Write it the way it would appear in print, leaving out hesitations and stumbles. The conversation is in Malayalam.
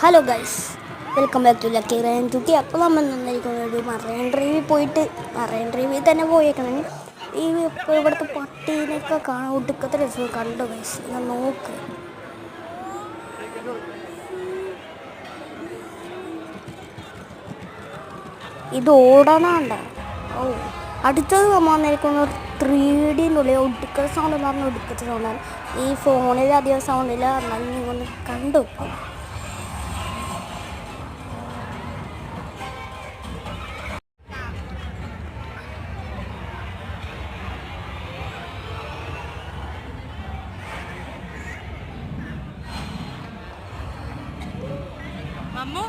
Hello guys, welcome back to lucky റൈൻ തുക്കി. അപ്പോൾ നമ്മൾ നന്നായിരിക്കും ഒരു മറൈൻ ഡ്രൈവിൽ പോയിട്ട് മറൈൻ ഡ്രൈവിൽ തന്നെ പോയേക്കണം. ഈ ഇപ്പോൾ ഇവിടുത്തെ പട്ടീനൊക്കെ കാണാൻ ഒടുക്കത്തെ രസം കണ്ടു ഗൈസ്. ഞാൻ നോക്ക്, ഇത് ഓടണണ്ട. ഓ, അടുത്തത് നമ്മൾ വന്നിരിക്കുന്ന 3Dനുള്ളിൽ ഒടുക്കത്തെ സൗണ്ട് എന്ന് പറഞ്ഞാൽ ഒടുക്കത്തെ സൗണ്ടാണ്. ഈ ഫോണിൽ അധികം സൗണ്ടില്ല. എന്നാലും നിങ്ങൾ കണ്ടു. Mamu